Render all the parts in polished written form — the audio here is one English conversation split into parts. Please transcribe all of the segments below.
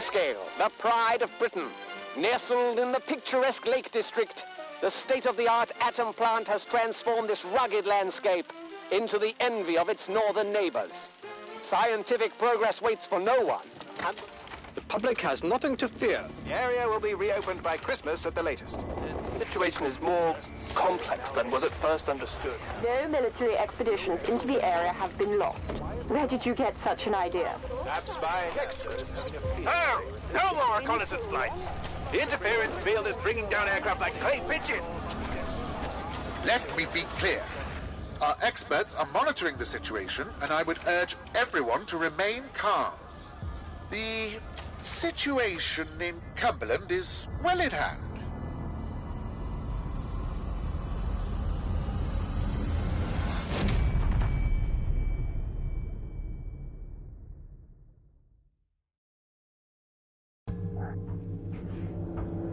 Windscale, the pride of Britain. Nestled in the picturesque Lake District, the state-of-the-art atom plant has transformed this rugged landscape into the envy of its northern neighbors. Scientific progress waits for no one, and the public has nothing to fear. The area will be reopened by Christmas at the latest. The situation is more complex than was at first understood. No military expeditions into the area have been lost. Where did you get such an idea? Perhaps by experts. Oh, no more reconnaissance flights. The interference field is bringing down aircraft like clay pigeons. Let me be clear. Our experts are monitoring the situation, and I would urge everyone to remain calm. The situation in Cumberland is well in hand.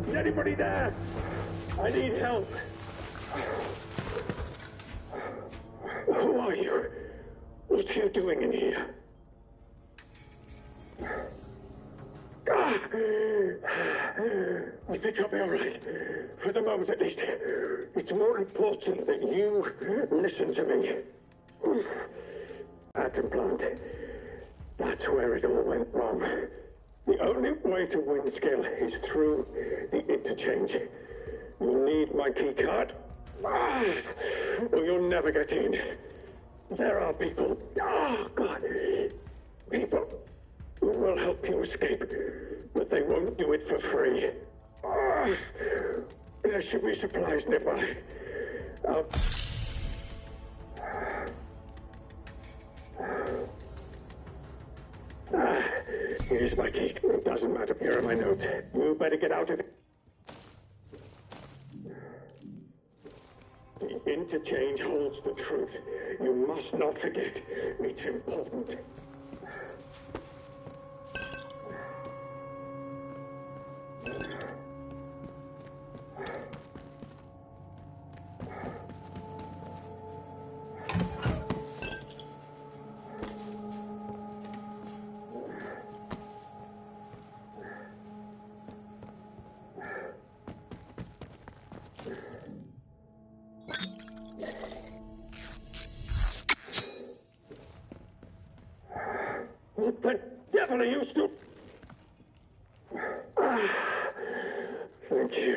Is anybody there? I need help. Who are you? What are you doing in here? I think I'll be all right. For the moment, at least. It's more important that you listen to me. Atom plant. That's where it all went wrong. The only way to Windscale is through the interchange. You need my key card, or you'll never get in. There are people, God, people who will help you escape, but they won't do it for free. There should be supplies nearby. Here's my key. It doesn't matter. Here are my notes. You better get out of it. The interchange holds the truth. You must not forget. It's important. What the devil are you still... Thank you.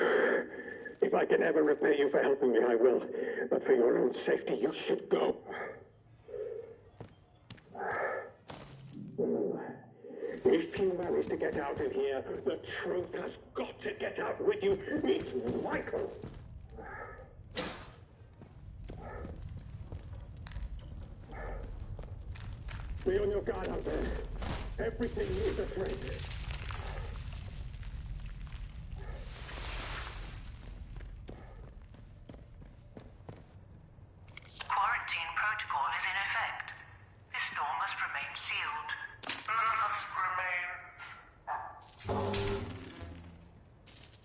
If I can ever repay you for helping me, I will. But for your own safety, you should go. If you manage to get out of here, the truth has got to get out with you. It's Michael. Be on your guard out there. Everything is a threat. Quarantine protocol is in effect. This door must remain sealed.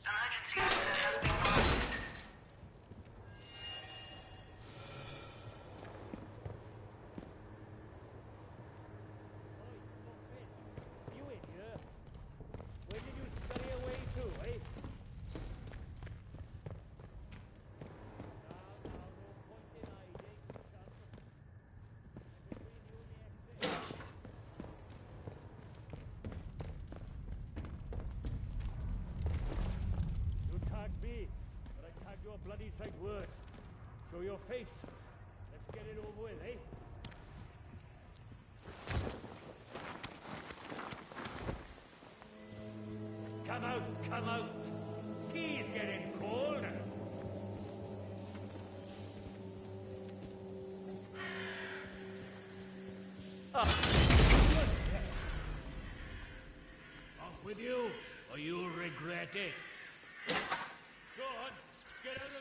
Emergency access has been granted. Bloody sight worse. Show your face. Let's get it over with, eh? Come out, come out. Tea's getting cold. Off with you, or you'll regret it. Go on. Get out of it!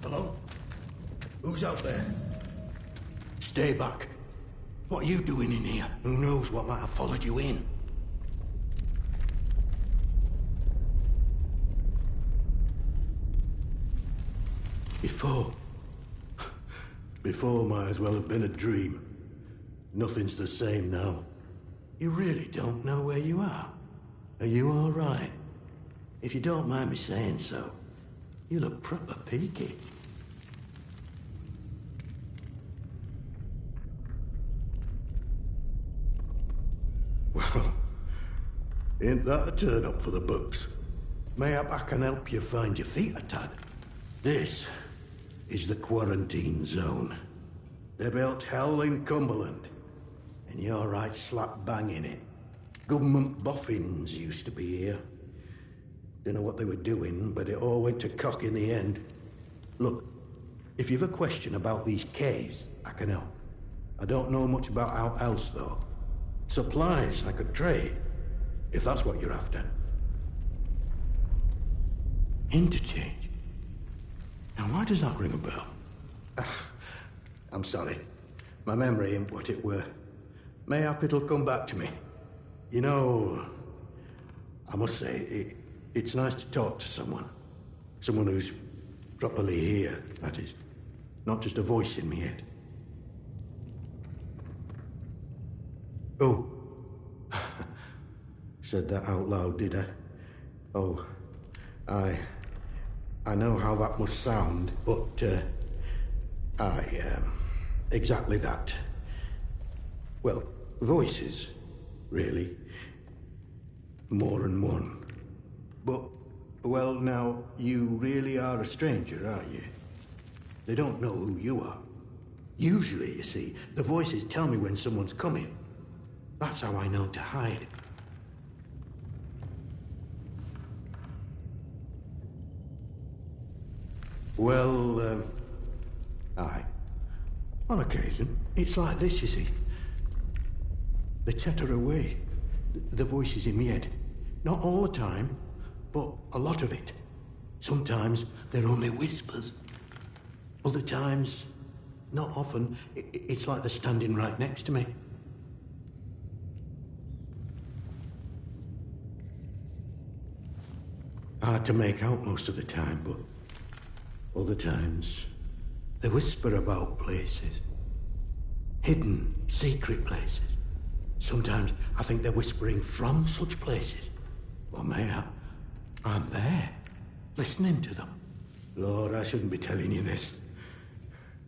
Hello? Who's out there? Stay back. What are you doing in here? Who knows what might have followed you in? Before might as well have been a dream. Nothing's the same now. You really don't know where you are? Are you all right? If you don't mind me saying so, you look proper peaky. Well, ain't that a turn up for the books? Mayhap I can help you find your feet a tad. This is the quarantine zone. They built hell in Cumberland, and you're right slap bang in it. Government boffins used to be here. Don't know what they were doing, but it all went to cock in the end. Look, if you've a question about these caves, I can help. I don't know much about how else, though. Supplies I could trade, if that's what you're after. Interchange? Now, why does that ring a bell? I'm sorry. My memory ain't what it were. Mayhap it'll come back to me. You know, I must say, it's nice to talk to someone. Someone who's properly here, that is. Not just a voice in my head. Oh. Said that out loud, did I? Oh, I know how that must sound, but, exactly that. Well, voices, really. More than one. But, well, now, you really are a stranger, aren't you? They don't know who you are. Usually, you see, the voices tell me when someone's coming. That's how I know to hide. Well, aye. On occasion, it's like this, you see. They chatter away, the voices in my head. Not all the time, but a lot of it. Sometimes they're only whispers. Other times, not often, it's like they're standing right next to me. Hard to make out most of the time, but other times, they whisper about places. Hidden, secret places. Sometimes I think they're whispering from such places. Or mayhap I'm there, listening to them. Lord, I shouldn't be telling you this.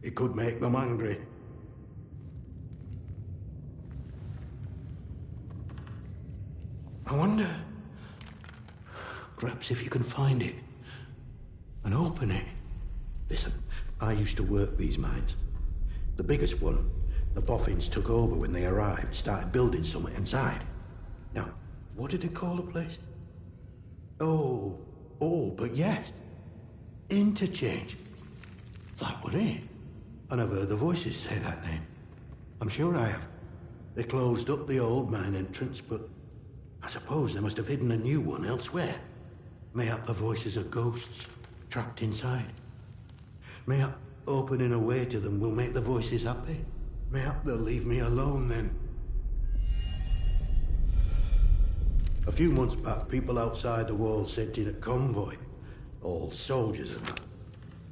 It could make them angry. I wonder, perhaps if you can find it and open it. Listen, I used to work these mines. The biggest one, the boffins took over when they arrived, started building something inside. Now, what did they call the place? Oh, but yes. Interchange. That was it. And I've heard the voices say that name. I'm sure I have. They closed up the old mine entrance, but I suppose they must have hidden a new one elsewhere. Mayhap the voices are ghosts, trapped inside. Mayhap opening a way to them will make the voices happy. Mayhap they'll leave me alone then. A few months back, people outside the walls sent in a convoy. All soldiers and that.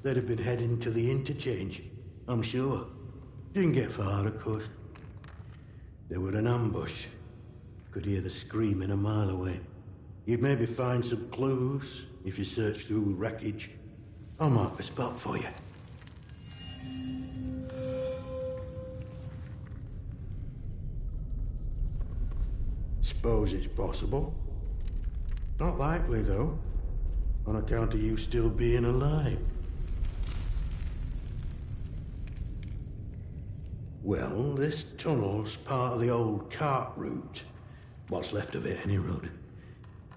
They'd have been heading to the interchange, I'm sure. Didn't get far, of course. There were an ambush. Could hear the screaming a mile away. You'd maybe find some clues if you search through wreckage. I'll mark the spot for you. Suppose it's possible. Not likely, though, on account of you still being alive. Well, this tunnel's part of the old cart route. What's left of it, any road.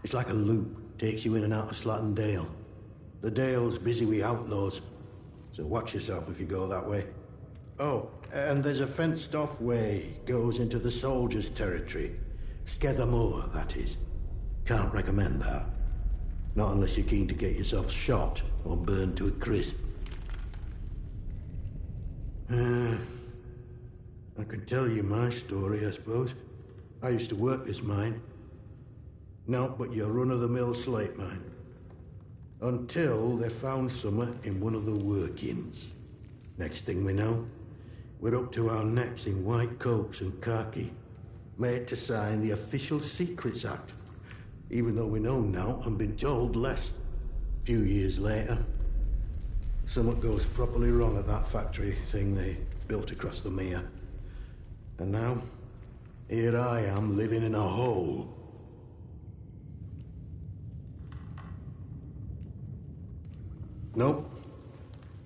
It's like a loop, takes you in and out of Slatton Dale. The Dale's busy with outlaws, so watch yourself if you go that way. Oh, and there's a fenced-off way, goes into the soldiers' territory. Skether Moor, that is. Can't recommend that. Not unless you're keen to get yourself shot or burned to a crisp. I can tell you my story, I suppose. I used to work this mine. No, but your run-of-the-mill slate mine. Until they found summer in one of the workings. Next thing we know, we're up to our necks in white coats and khaki, made to sign the Official Secrets Act, even though we know now and been told less. Few years later, something goes properly wrong at that factory thing they built across the mere. And now, here I am living in a hole. Nope.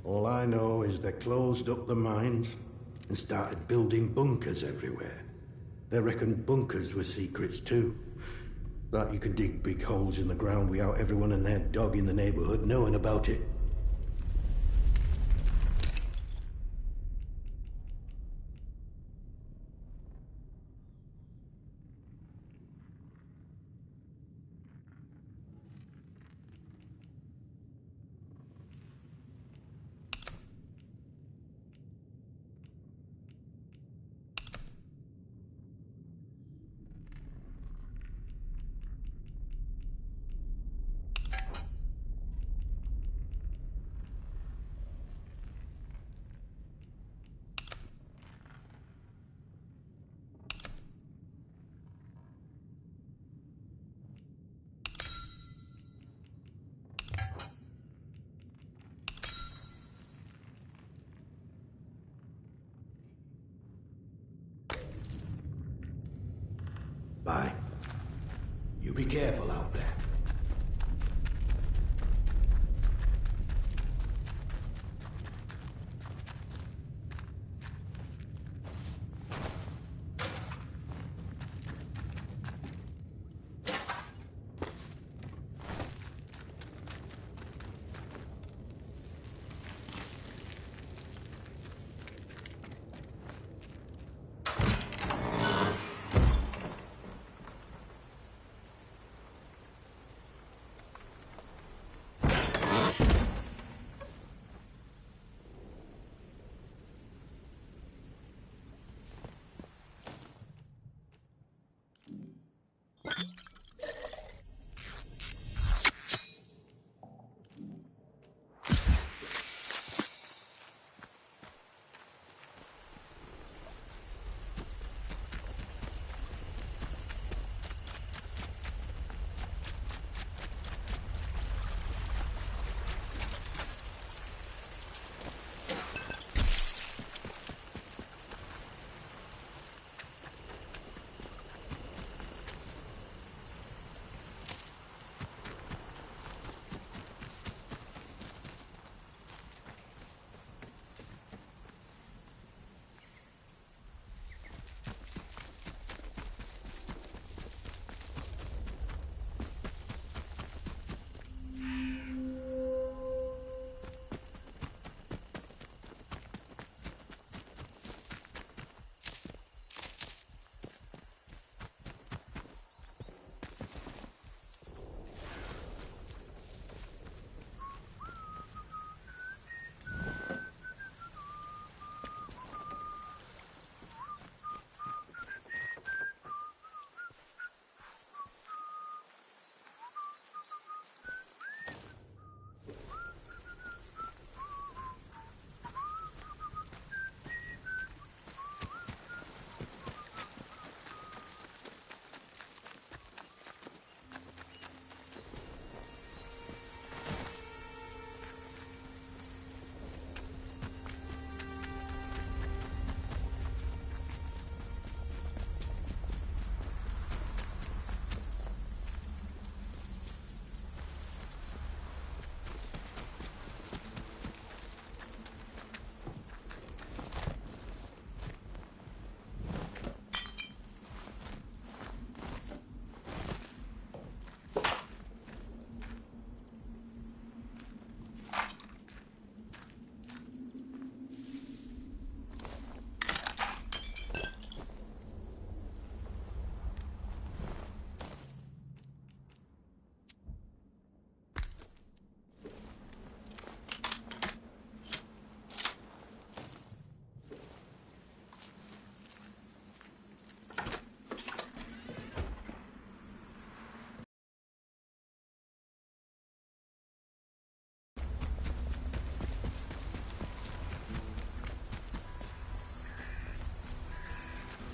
All I know is they closed up the mines and started building bunkers everywhere. They reckoned bunkers were secrets too. That you can dig big holes in the ground without everyone and their dog in the neighborhood knowing about it. Bye. You be careful out there.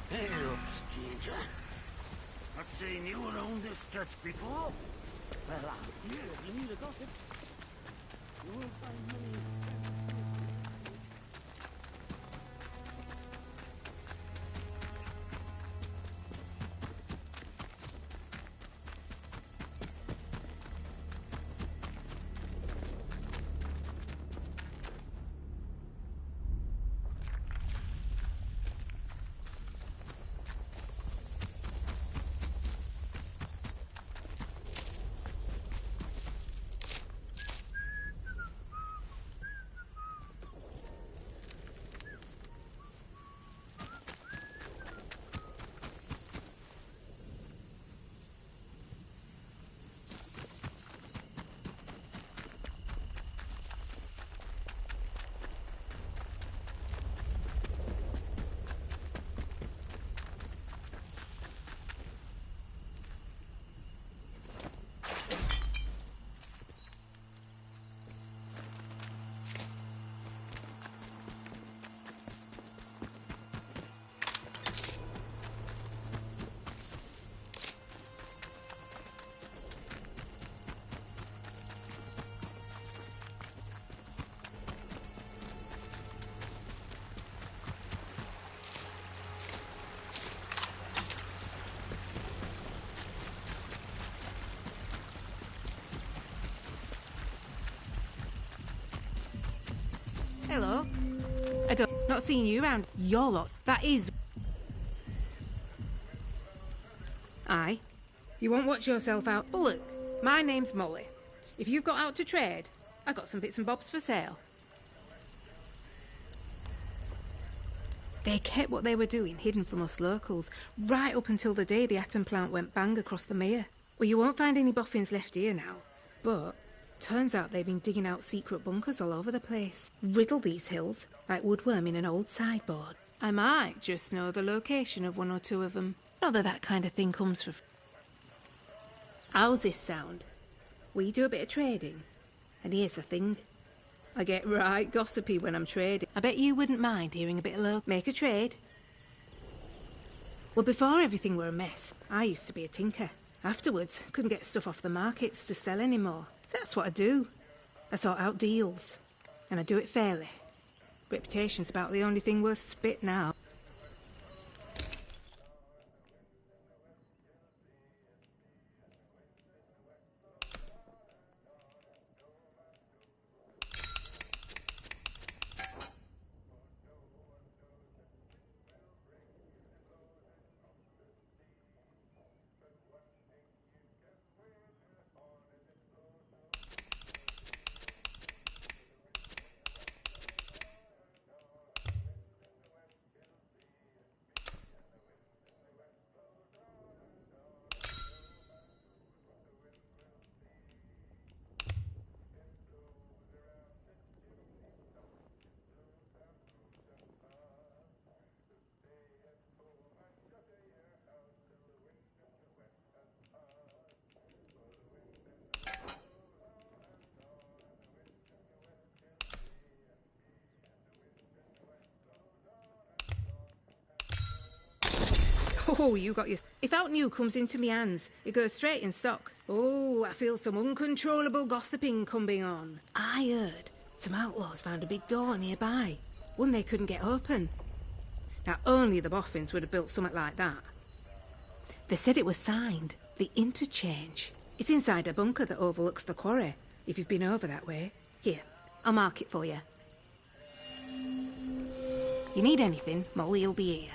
Hello, stranger. Not seen you around this church before. Well, I'm here if you need a gossip. You will find many... Hello. I don't... Not seeing you around your lot. That is... Aye. You won't watch yourself out. Oh, look. My name's Molly. If you've got out to trade, I got some bits and bobs for sale. They kept what they were doing hidden from us locals, right up until the day the atom plant went bang across the mere. Well, you won't find any boffins left here now, but... Turns out they've been digging out secret bunkers all over the place. Riddle these hills, like woodworm in an old sideboard. I might just know the location of one or two of them. Not that that kind of thing comes for... How's this sound? We do a bit of trading. And here's the thing. I get right gossipy when I'm trading. I bet you wouldn't mind hearing a bit of low. Make a trade. Well, before everything were a mess, I used to be a tinker. Afterwards, couldn't get stuff off the markets to sell anymore. That's what I do. I sort out deals. And I do it fairly. Reputation's about the only thing worth spit now. Oh, you got your... If out new comes into me hands, it goes straight in stock. Oh, I feel some uncontrollable gossiping coming on. I heard some outlaws found a big door nearby, one they couldn't get open. Now, only the boffins would have built something like that. They said it was signed, the interchange. It's inside a bunker that overlooks the quarry, if you've been over that way. Here, I'll mark it for you. You need anything, Molly'll be here.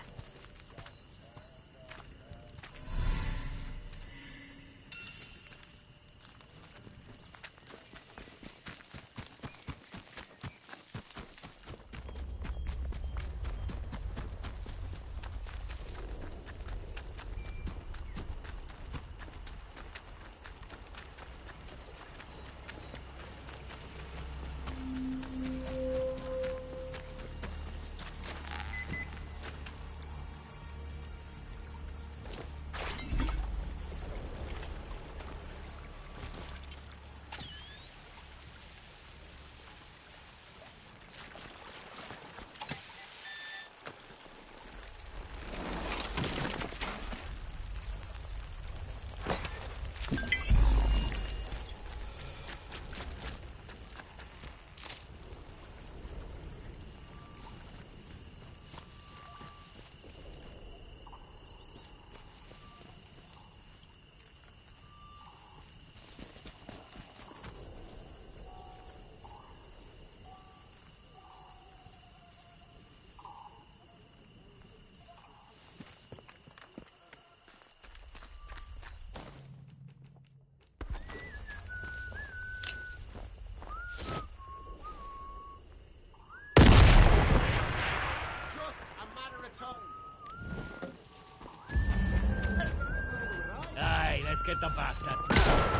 Get the bastard.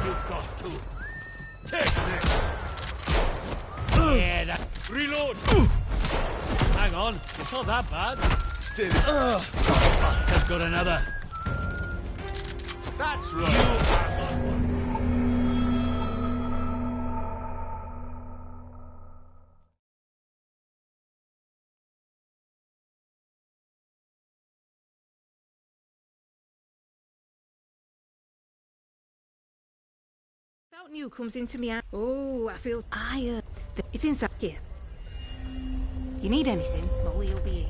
You've got to. Take this. Yeah, that. Reload. Hang on. It's not that bad. Sit it. Bastard got another. That's right. You are not one. That new comes into me. Oh, I feel iron. It's inside here. You need anything, Molly will be here.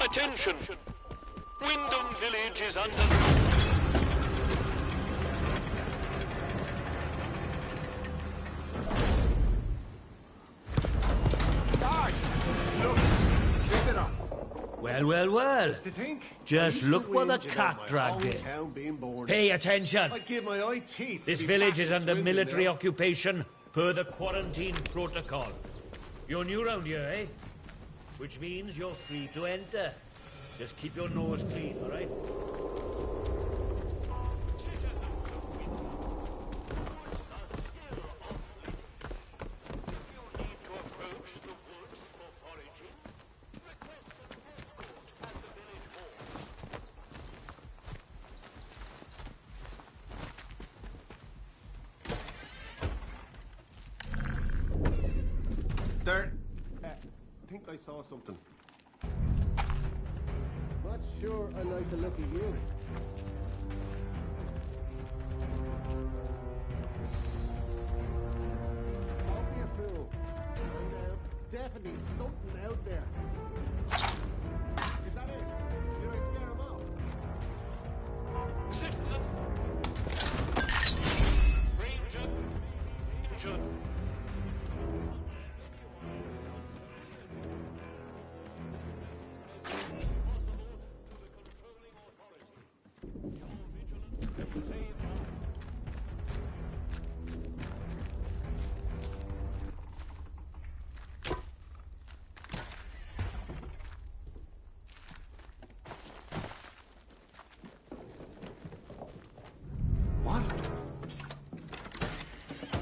Attention! Wyndham Village is under... Sarge! Look! Listen up! Well, well, well. To think? Just look what the cat dragged in. Pay attention. I give my eye teeth. This village is under military occupation per the quarantine protocol. You're new round here, eh? Which means you're free to enter. Just keep your nose clean, all right? There. I think I saw something. Not sure I like the look of you. Don't be a fool. There's definitely something out there. Is that it? Did I scare him off? Citizen! Ranger! Ranger!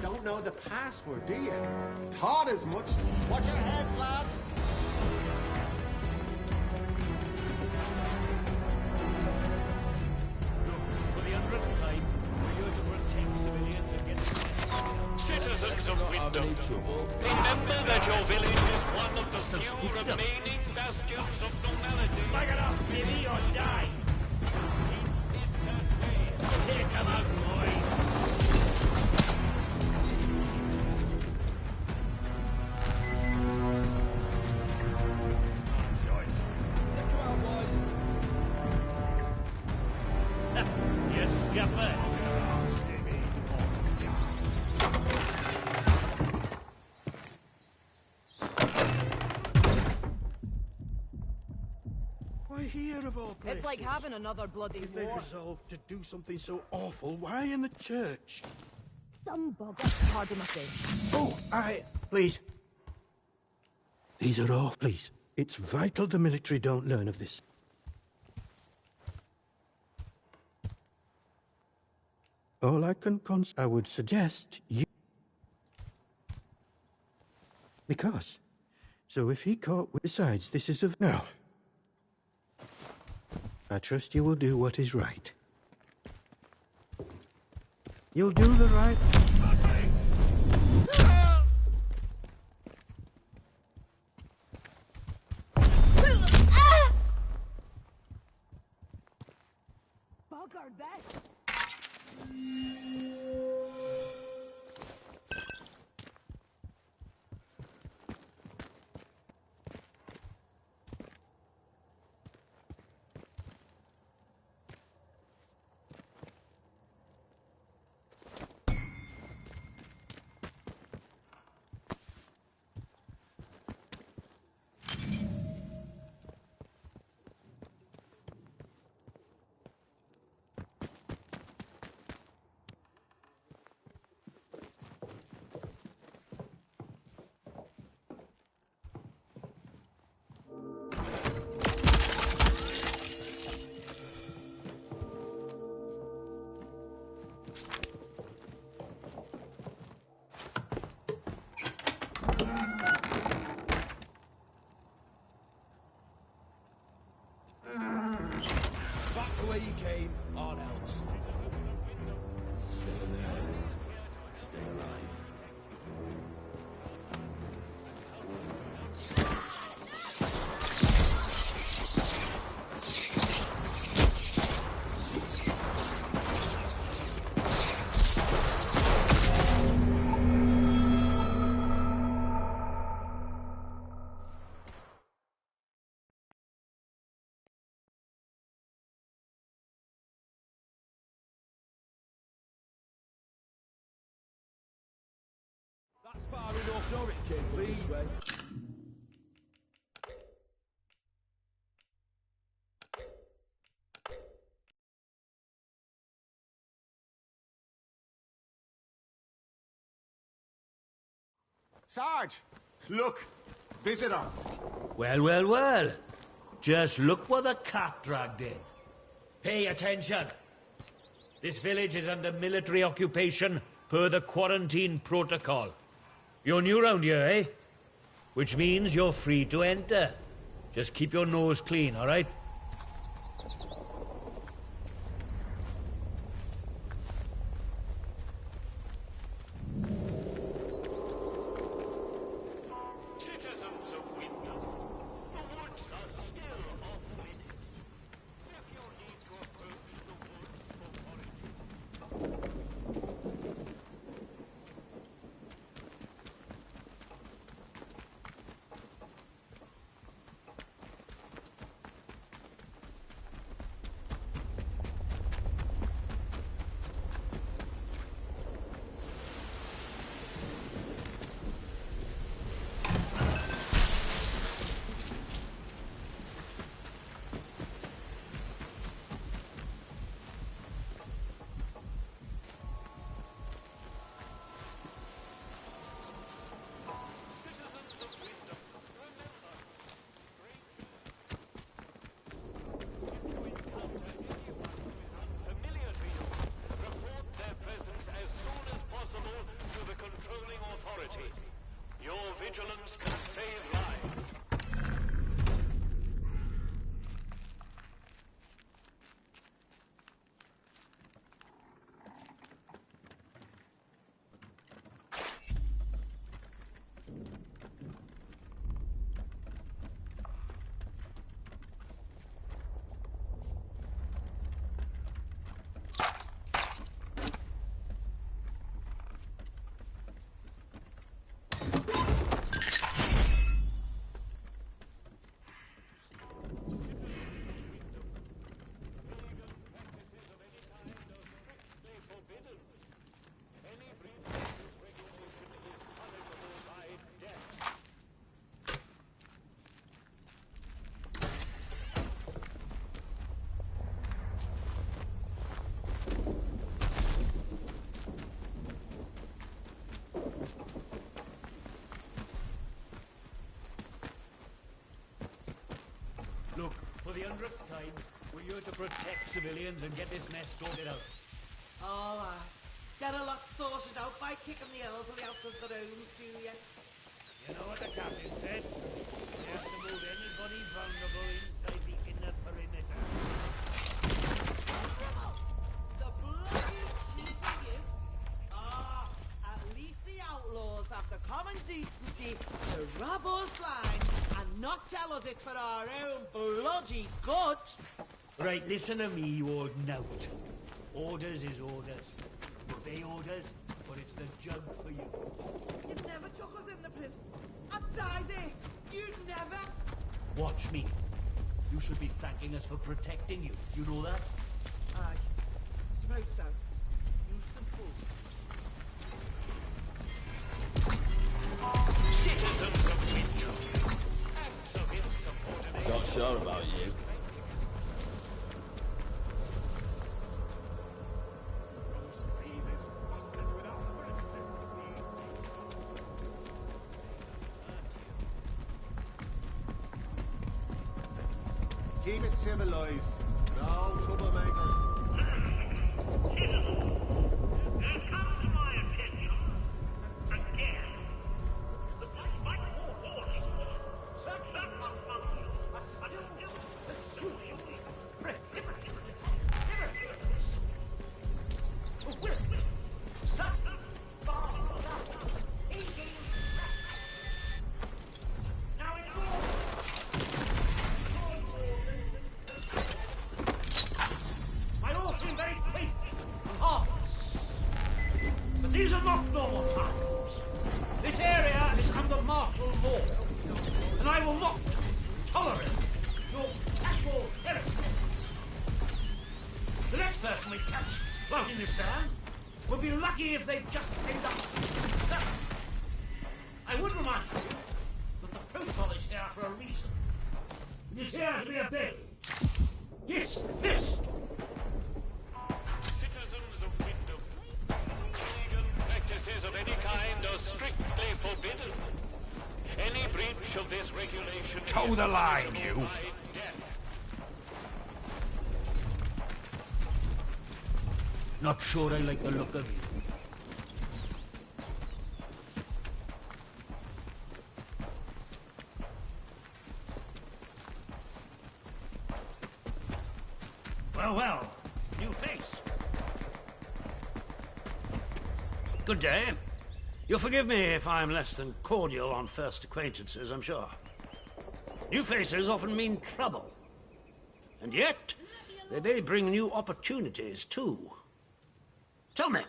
Don't know the password, do you? Thought as much. Watch your heads, lads. For the 100th time, we're here to protect civilians against... Citizens of Wyndham, remember that your village is one of the few remaining bastions of normality. Bag it up, city, or die! Take them out, boys! You scupper! Why here of all places? It's like having another bloody If they've war. resolved to do something so awful, why in the church? Some bugger. Pardon my French. Oh, please. These are all, please. It's vital the military don't learn of this. All I can I would suggest you... Because... So if he caught... Besides, this is of... No. I trust you will do what is right. You'll do the right... Bugger that. Back the way you came, on else. Stay there. Stay alive. That's far enough. Sorry, kid. This way. Sarge! Look! Visitor! Well, well, well. Just look what the cat dragged in. Pay attention. This village is under military occupation per the quarantine protocol. You're new round here, eh? Which means you're free to enter. Just keep your nose clean, all right? Citizens of Wyndham, the woods are still off-limits. If you need to approach the woods for foraging... Your vigilance can save lives. Look, for the 100th time, we're here to protect civilians and get this mess sorted out. All right. Get a lot sorted out by kicking the elderly out of their homes, do you? You know what the captain said? We have to move anybody vulnerable inside the inner perimeter. The bloody cheek of you. Ah, at least the outlaws have the common decency to rob us blind and not tell us it's for our own bloody good. Right, listen to me, you old knout. Orders is orders. Obey orders, or it's the jug for you. You never took us in the prison. I'd die there. You'd never. Watch me. You should be thanking us for protecting you. You know that? Aye. Suppose so. Use them fools. Citizens of Wyndham, acts of insubordination... Not sure about you. Keep it civilized. No troublemakers. There comes my attention, again, that despite all warnings, such circumstances are still extremely prohibited. floating this band. We'll be lucky if they've just ended up. I would remind you that the protocol is here for a reason. It is here to be obeyed. Dismissed! Citizens of Wyndham, pagan practices of any kind are strictly forbidden. Any breach of this regulation Toe the line, you! by death. Not sure I like the look of you. Well, new face. Good day. You'll forgive me if I'm less than cordial on first acquaintances, I'm sure. New faces often mean trouble. And yet, they may bring new opportunities, too. Tell me,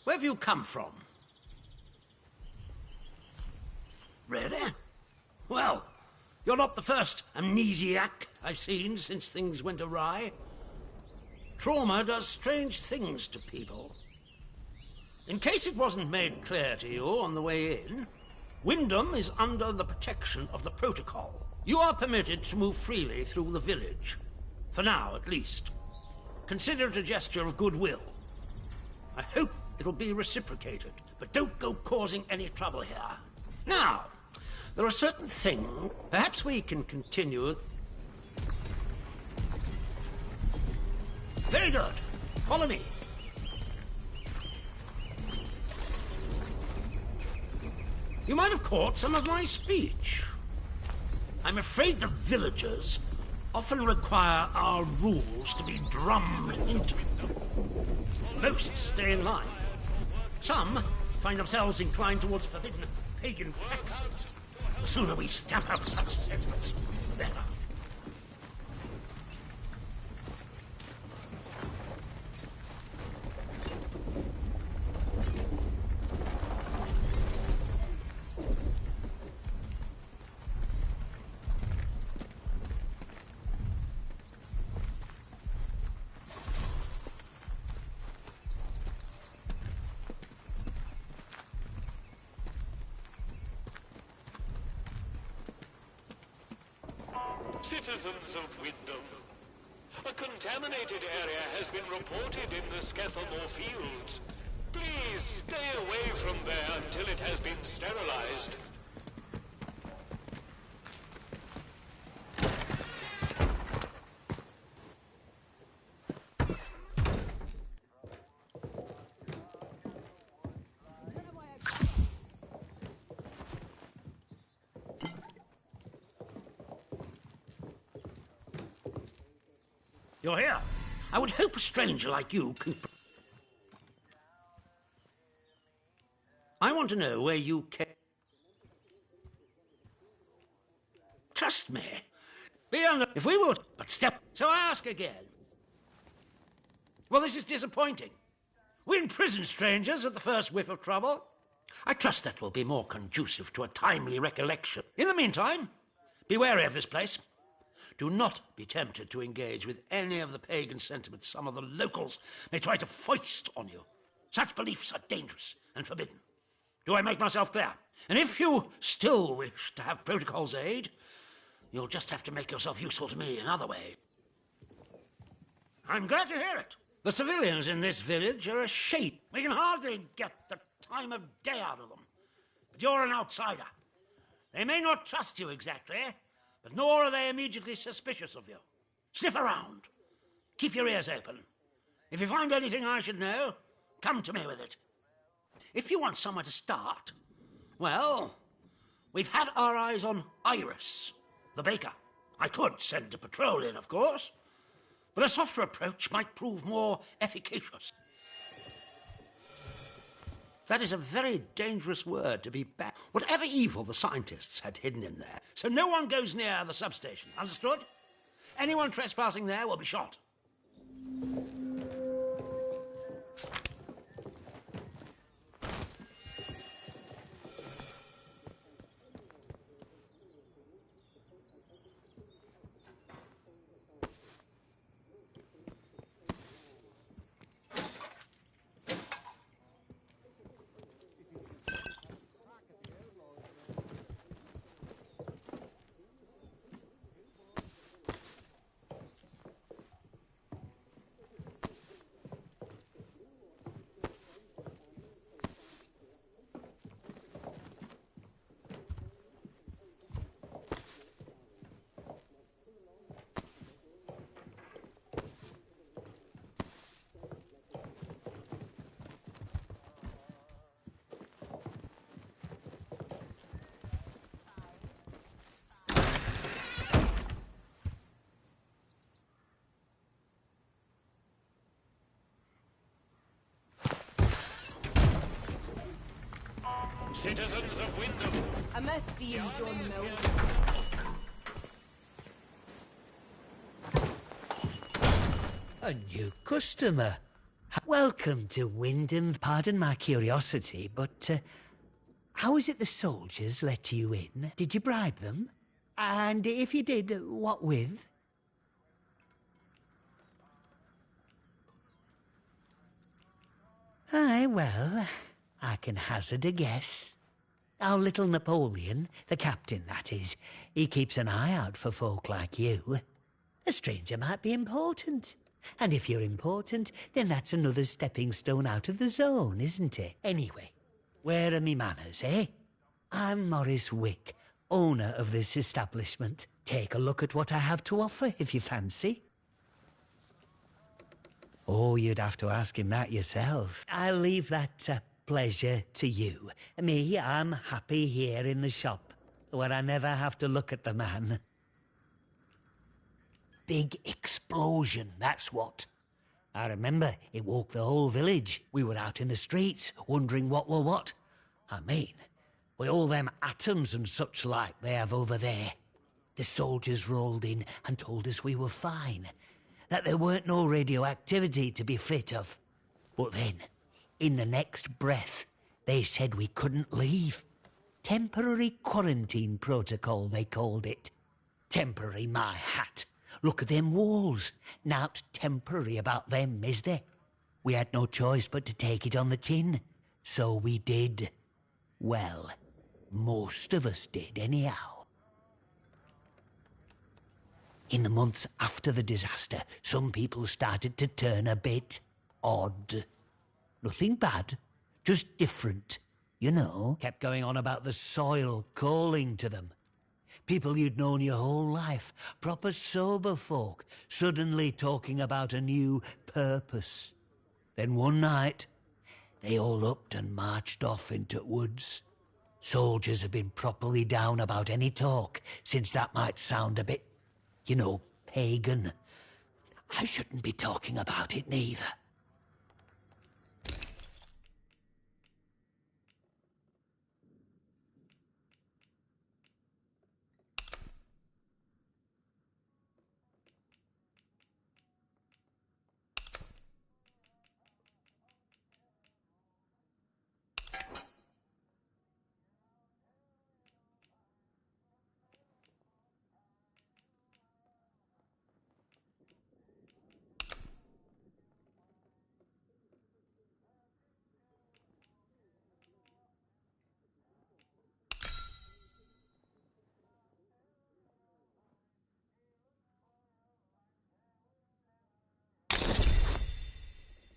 where have you come from? Really? Well, you're not the first amnesiac I've seen since things went awry. Trauma does strange things to people. In case it wasn't made clear to you on the way in, Wyndham is under the protection of the protocol. You are permitted to move freely through the village. For now, at least. Consider it a gesture of goodwill. I hope it'll be reciprocated, but don't go causing any trouble here. Now, there are certain things. Perhaps we can continue. Very good. Follow me. You might have caught some of my speech. I'm afraid the villagers often require our rules to be drummed into them. Most stay in line. Some find themselves inclined towards forbidden pagan practices. The sooner we stamp out such sentiments, the better. Citizens of Wyndham, a contaminated area has been reported in the Skethamore fields. Please stay away from there until it has been sterilized. You're here. I would hope a stranger like you can... I want to know where you came... Trust me. Be under... If we would... But step... So I ask again. Well, this is disappointing. We imprison strangers at the first whiff of trouble. I trust that will be more conducive to a timely recollection. In the meantime, be wary of this place. Do not be tempted to engage with any of the pagan sentiments some of the locals may try to foist on you. Such beliefs are dangerous and forbidden. Do I make myself clear? And if you still wish to have protocol's aid, you'll just have to make yourself useful to me in other ways. I'm glad to hear it. The civilians in this village are a shame. We can hardly get the time of day out of them. But you're an outsider. They may not trust you exactly, but nor are they immediately suspicious of you. Sniff around. Keep your ears open. If you find anything I should know, come to me with it. If you want somewhere to start, well, we've had our eyes on Iris, the baker. I could send a patrol in, of course, but a softer approach might prove more efficacious. That is a very dangerous word to be back. Whatever evil the scientists had hidden in there. So no one goes near the substation. Understood? Anyone trespassing there will be shot. Citizens of Wyndham. I must see him, John Mills. A new customer. Welcome to Wyndham. Pardon my curiosity, but how is it the soldiers let you in? Did you bribe them? And if you did, what with? Aye, well, I can hazard a guess. Our little Napoleon, the captain that is, he keeps an eye out for folk like you. A stranger might be important. And if you're important, then that's another stepping stone out of the zone, isn't it? Anyway, where are me manners, eh? I'm Morris Wick, owner of this establishment. Take a look at what I have to offer, if you fancy. Oh, you'd have to ask him that yourself. I'll leave that pleasure to you. Me, I'm happy here in the shop, where I never have to look at the man. Big explosion, that's what. I remember it woke the whole village. We were out in the streets, wondering what were what. I mean, with all them atoms and such like they have over there. The soldiers rolled in and told us we were fine, that there weren't no radioactivity to be frit of. But then, in the next breath, they said we couldn't leave. Temporary quarantine protocol, they called it. Temporary, my hat. Look at them walls. Nowt temporary about them, is there? We had no choice but to take it on the chin. So we did. Well, most of us did, anyhow. In the months after the disaster, some people started to turn a bit odd. Nothing bad, just different. You know, kept going on about the soil calling to them. People you'd known your whole life, proper sober folk, suddenly talking about a new purpose. Then one night, they all upped and marched off into woods. Soldiers have been properly down about any talk, since that might sound a bit, you know, pagan. I shouldn't be talking about it neither.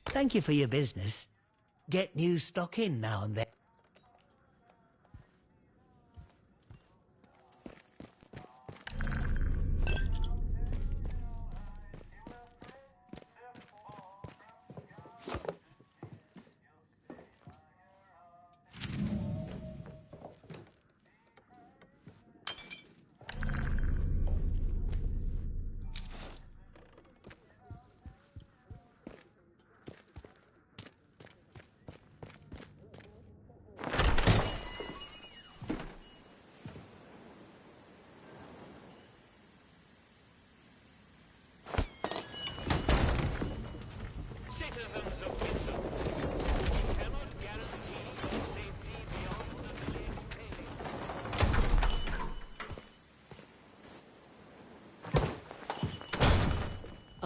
Thank you for your business. Get new stock in now and then.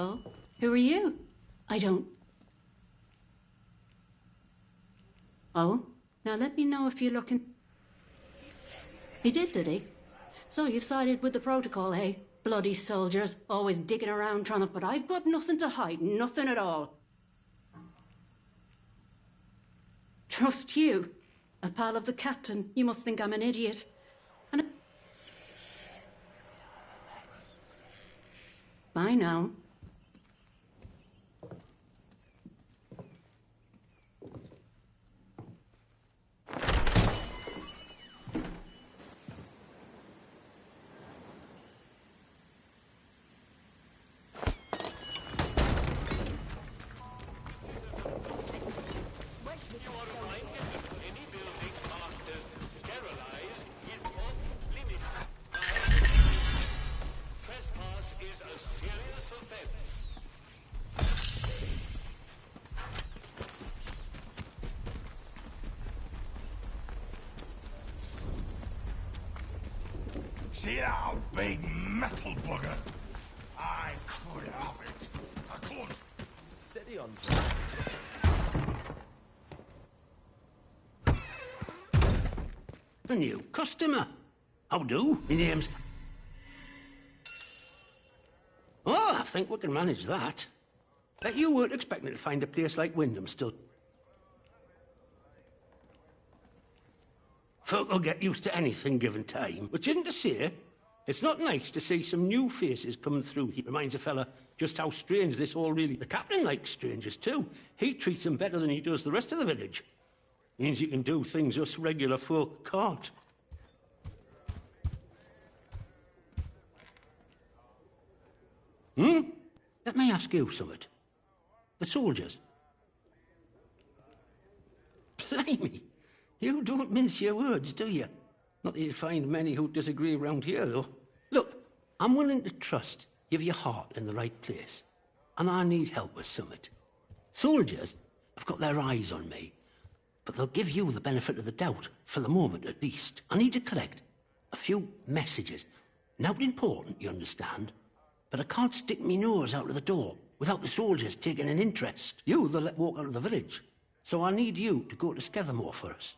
Oh, who are you? I don't... Oh, now let me know if you're looking... He did he? So you've sided with the protocol, eh? Bloody soldiers, always digging around trying to... But I've got nothing to hide, nothing at all. Trust you? A pal of the captain? You must think I'm an idiot. And... Bye now. See that big metal bugger? I could have it. I could. Steady on. A new customer. How do? My name's... Oh, I think we can manage that. Bet you weren't expecting to find a place like Wyndham still. Folk will get used to anything given time, which isn't to say it's not nice to see some new faces coming through. He reminds a fella just how strange this all really... The captain likes strangers too. He treats them better than he does the rest of the village. Means you can do things us regular folk can't. Let me ask you something. The soldiers. Blimey, you don't mince your words, do you? Not that you'd find many who disagree around here, though. Look, I'm willing to trust you've your heart in the right place, and I need help with something. Soldiers have got their eyes on me, but they'll give you the benefit of the doubt, for the moment at least. I need to collect a few messages. Not important, you understand, but I can't stick me nose out of the door without the soldiers taking an interest. You, they'll let walk out of the village. So I need you to go to Skethermore for us.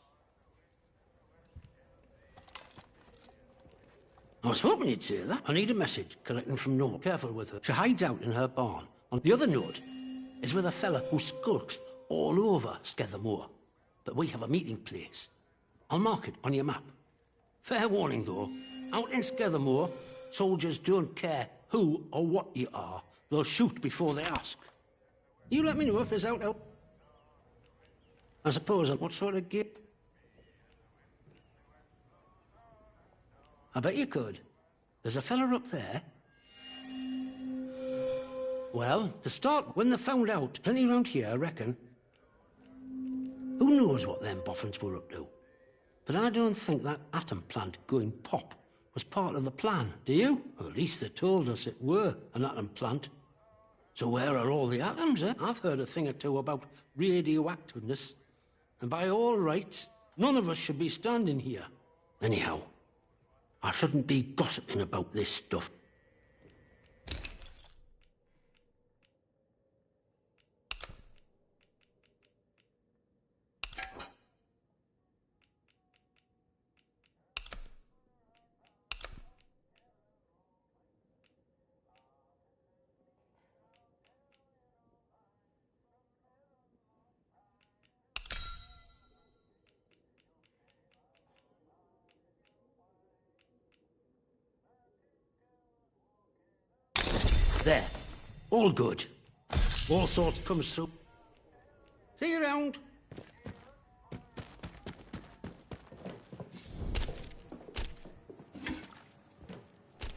I was hoping you'd say that. I need a message collecting from Nora. Careful with her. She hides out in her barn. On the other note is with a fella who skulks all over Skethermore. But we have a meeting place. I'll mark it on your map. Fair warning, though. Out in Skethermore, soldiers don't care who or what you are. They'll shoot before they ask. You let me know if there's out help. I suppose, what sort of gift? I bet you could. There's a fella up there. Well, to start, when they found out, plenty round here, I reckon. Who knows what them boffins were up to? But I don't think that atom plant going pop was part of the plan, do you? Or at least they told us it were an atom plant. So where are all the atoms, eh? I've heard a thing or two about radioactiveness. And by all rights, none of us should be standing here. Anyhow, I shouldn't be gossiping about this stuff. There. All good. All sorts comes through. See you around.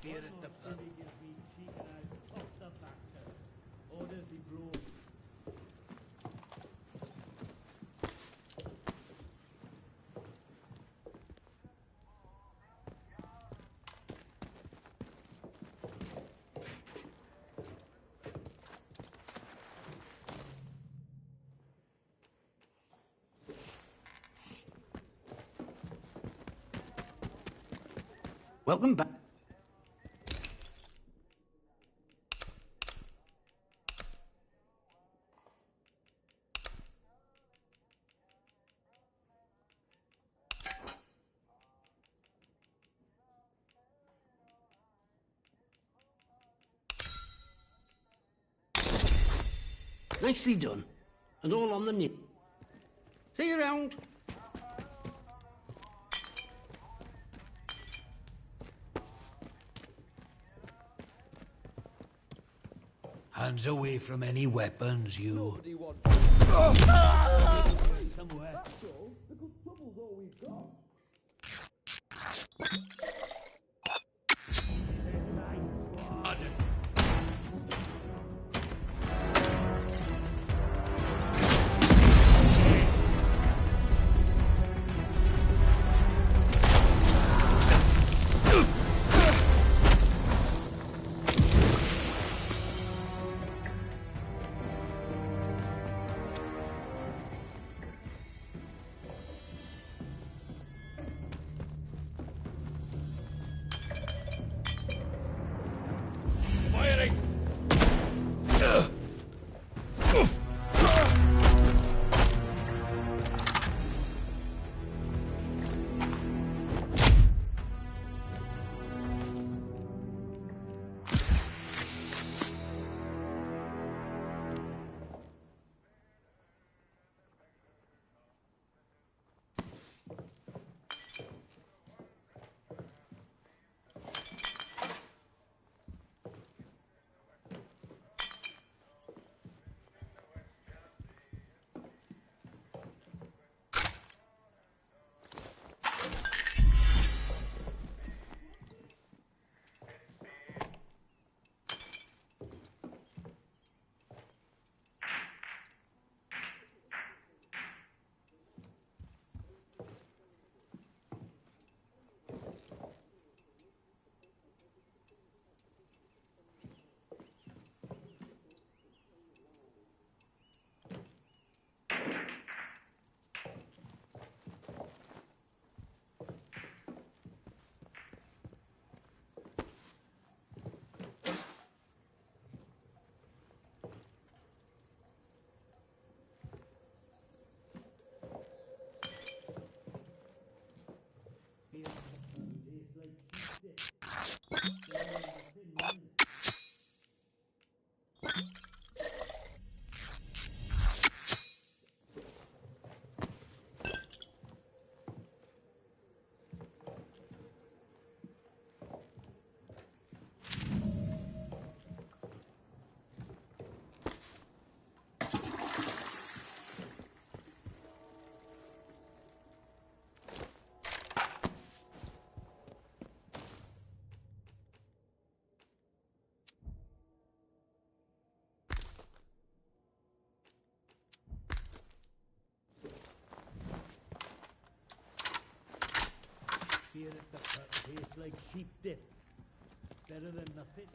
Here at the front. Orders be brought. Welcome back. Nicely done. And all on the nip. See you around. Hands away from any weapons, you. Somewhere. Hear that the pub tastes like sheep dip. Better than nothing.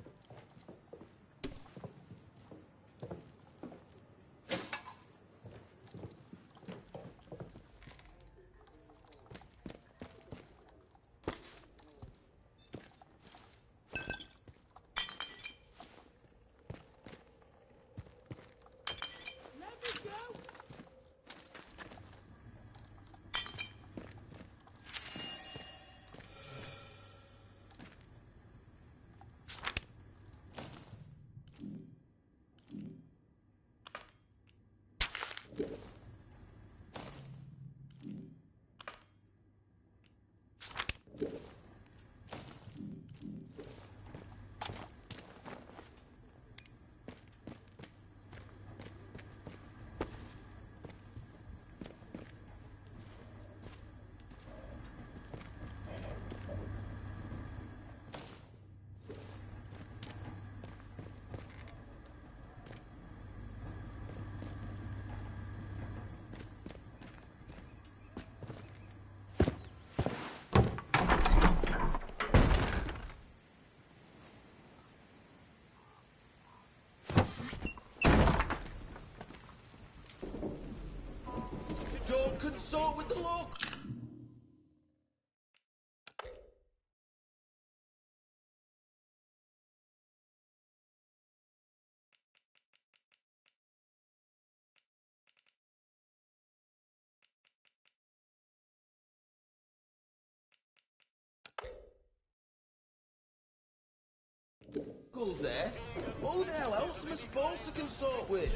Don't consult with the local. There? Who the hell else am I supposed to consult with?